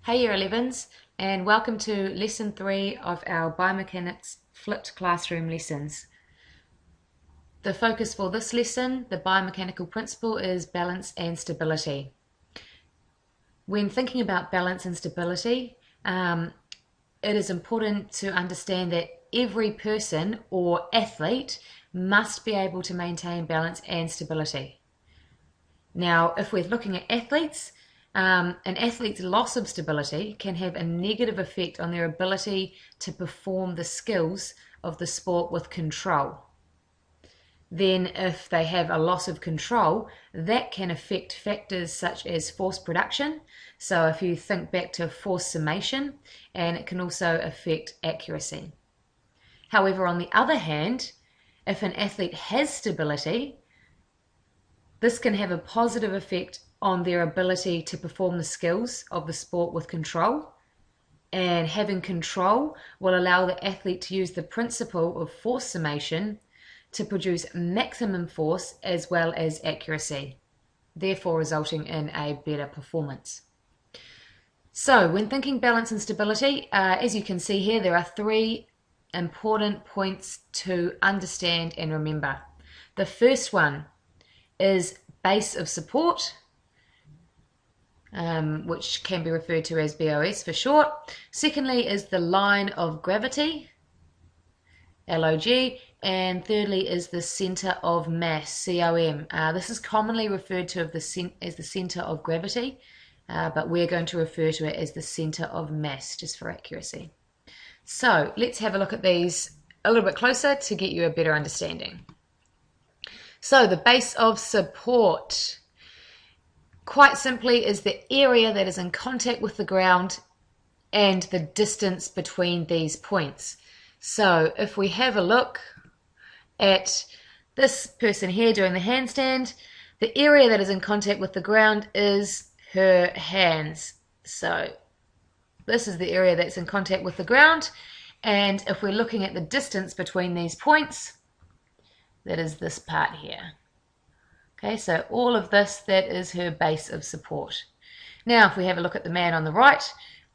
Hey Year 11s, and welcome to Lesson 3 of our Biomechanics Flipped Classroom lessons. The focus for this lesson, the biomechanical principle, is balance and stability. When thinking about balance and stability, it is important to understand that every person or athlete must be able to maintain balance and stability. Now, if we're looking at athletes, an athlete's loss of stability can have a negative effect on their ability to perform the skills of the sport with control. Then if they have a loss of control, that can affect factors such as force production. So if you think back to force summation, and it can also affect accuracy. However, on the other hand, if an athlete has stability, this can have a positive effect on their ability to perform the skills of the sport with control. And having control will allow the athlete to use the principle of force summation to produce maximum force as well as accuracy, therefore resulting in a better performance. So when thinking balance and stability, as you can see here, there are three important points to understand and remember. The first one is base of support, which can be referred to as BOS for short. Secondly is the line of gravity, LOG, and thirdly is the center of mass, COM. This is commonly referred to as the center of gravity, but we're going to refer to it as the center of mass just for accuracy. So let's have a look at these a little bit closer to get you a better understanding. So the base of support, quite simply, is the area that is in contact with the ground and the distance between these points. So if we have a look at this person here doing the handstand, the area that is in contact with the ground is her hands. So this is the area that's in contact with the ground, and if we're looking at the distance between these points, that is this part here. Okay, so all of this, that is her base of support. Now, if we have a look at the man on the right,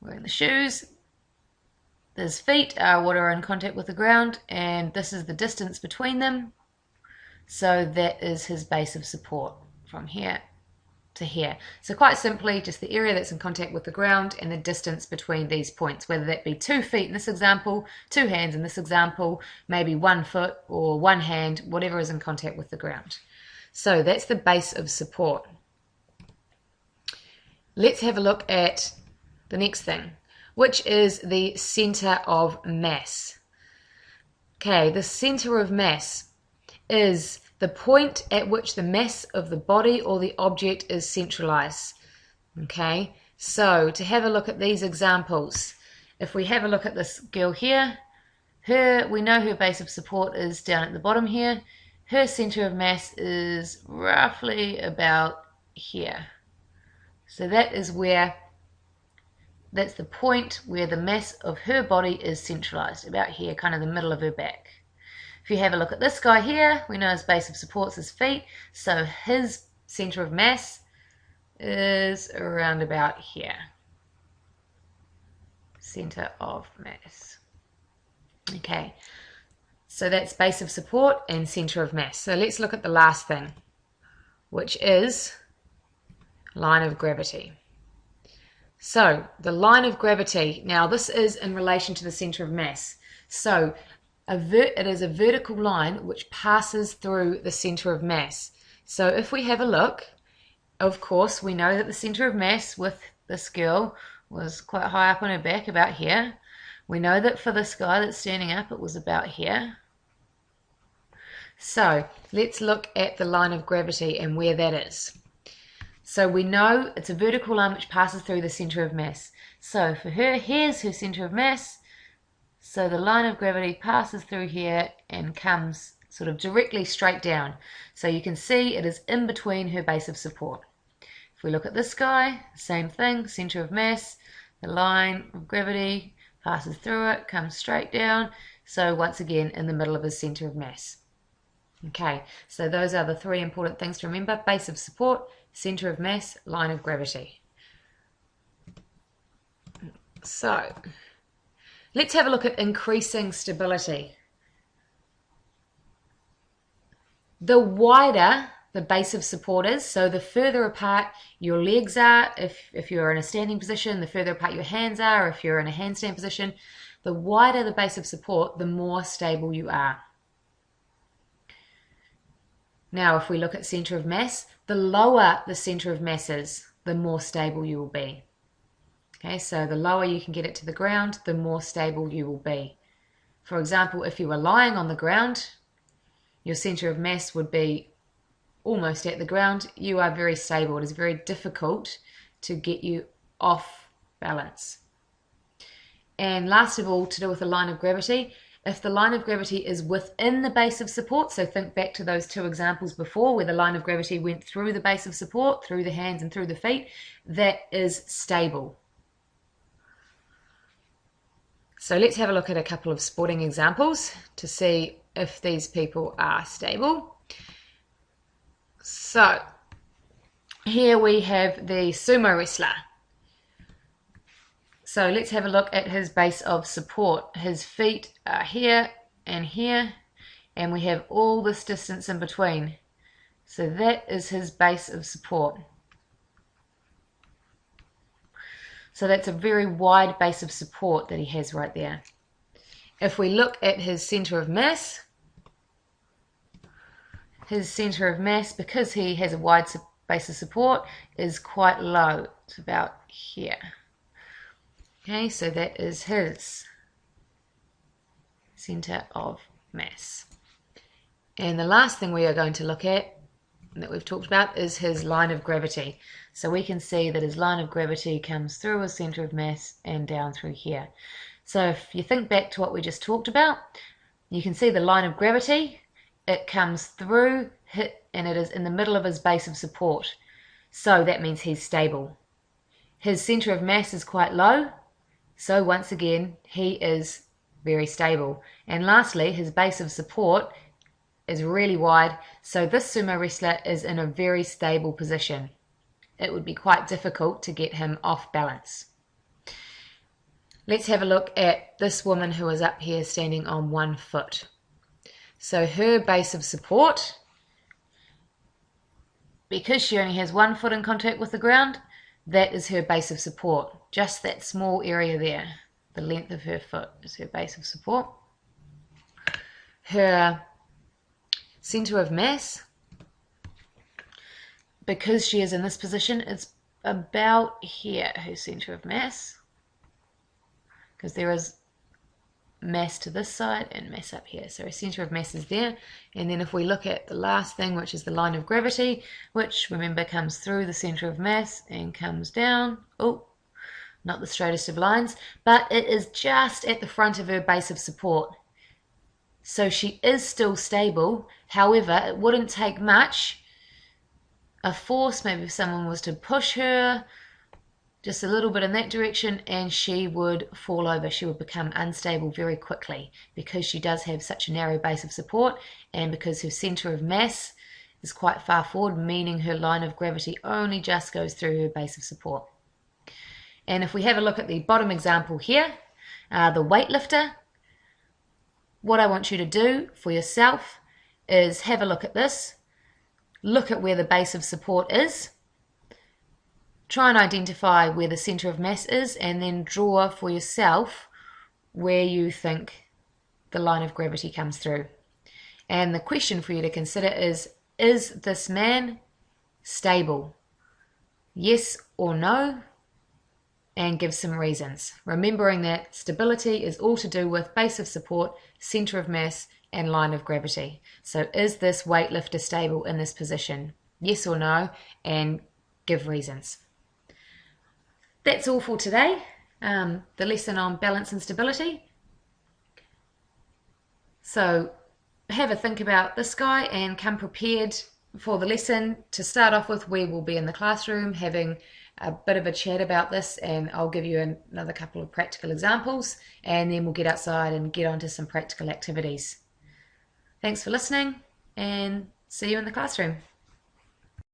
wearing the shoes, his feet are what are in contact with the ground, and this is the distance between them. So that is his base of support from here to here. So quite simply, just the area that's in contact with the ground and the distance between these points, whether that be 2 feet in this example, 2 hands in this example, maybe 1 foot or 1 hand, whatever is in contact with the ground. So that's the base of support. Let's have a look at the next thing, which is the center of mass. Okay, the center of mass is the point at which the mass of the body or the object is centralized. Okay, so to have a look at these examples, if we have a look at this girl here, we know her base of support is down at the bottom here. Her center of mass is roughly about here. So that's the point where the mass of her body is centralized, about here, kind of the middle of her back. If you have a look at this guy here, we know his base of support is his feet, so his center of mass is around about here. Center of mass. Okay, so that's base of support and center of mass. So let's look at the last thing, which is line of gravity. So the line of gravity, now this is in relation to the center of mass. So it is a vertical line which passes through the center of mass. So if we have a look, of course, we know that the center of mass with this girl was quite high up on her back, about here. We know that for this guy that's standing up, it was about here. So let's look at the line of gravity and where that is. So we know it's a vertical line which passes through the center of mass. So for her, here's her center of mass. So the line of gravity passes through here and comes sort of directly straight down. So you can see it is in between her base of support. If we look at this guy, same thing, center of mass, the line of gravity passes through it, comes straight down. So once again, in the middle of his center of mass. Okay, so those are the three important things to remember: base of support, center of mass, line of gravity. So let's have a look at increasing stability. The wider the base of support is, so the further apart your legs are, if you're in a standing position, the further apart your hands are, if you're in a handstand position, the wider the base of support, the more stable you are. Now, if we look at center of mass, the lower the center of mass is, the more stable you will be. Okay, so the lower you can get it to the ground, the more stable you will be. For example, if you were lying on the ground, your center of mass would be almost at the ground. You are very stable. It is very difficult to get you off balance. And last of all, to do with the line of gravity, if the line of gravity is within the base of support, so think back to those two examples before where the line of gravity went through the base of support, through the hands and through the feet, that is stable. So let's have a look at a couple of sporting examples to see if these people are stable. So here we have the sumo wrestler. So let's have a look at his base of support. His feet are here, and we have all this distance in between. So that is his base of support. So that's a very wide base of support that he has right there. If we look at his center of mass, because he has a wide base of support, is quite low. It's about here. Okay, so that is his center of mass. And the last thing we are going to look at that we've talked about is his line of gravity. So we can see that his line of gravity comes through his center of mass and down through here. So if you think back to what we just talked about, you can see the line of gravity, it comes through, and it is in the middle of his base of support. So that means he's stable. His center of mass is quite low, so once again, he is very stable. And lastly, his base of support is really wide, so this sumo wrestler is in a very stable position. It would be quite difficult to get him off balance. Let's have a look at this woman who is up here standing on one foot. So her base of support, because she only has one foot in contact with the ground, that is her base of support. Just that small area there, the length of her foot is her base of support. Her center of mass, because she is in this position, it's about here, her center of mass, because there is mass to this side and mass up here. So her center of mass is there. And then if we look at the last thing, which is the line of gravity, which remember comes through the center of mass and comes down. Oh, not the straightest of lines, but it is just at the front of her base of support. So she is still stable. However, it wouldn't take much, a force, maybe if someone was to push her just a little bit in that direction, and she would fall over. She would become unstable very quickly because she does have such a narrow base of support, and because her center of mass is quite far forward, meaning her line of gravity only just goes through her base of support. And if we have a look at the bottom example here, the weightlifter, what I want you to do for yourself is have a look at this, look at where the base of support is, try and identify where the center of mass is, and then draw for yourself where you think the line of gravity comes through. And the question for you to consider is this man stable? Yes or no? And give some reasons. Remembering that stability is all to do with base of support, center of mass, and line of gravity. So is this weightlifter stable in this position? Yes or no? And give reasons. That's all for today, the lesson on balance and stability. So have a think about this guy and come prepared for the lesson. To start off with, we will be in the classroom having a bit of a chat about this, and I'll give you another couple of practical examples, and then we'll get outside and get onto some practical activities. Thanks for listening, and see you in the classroom.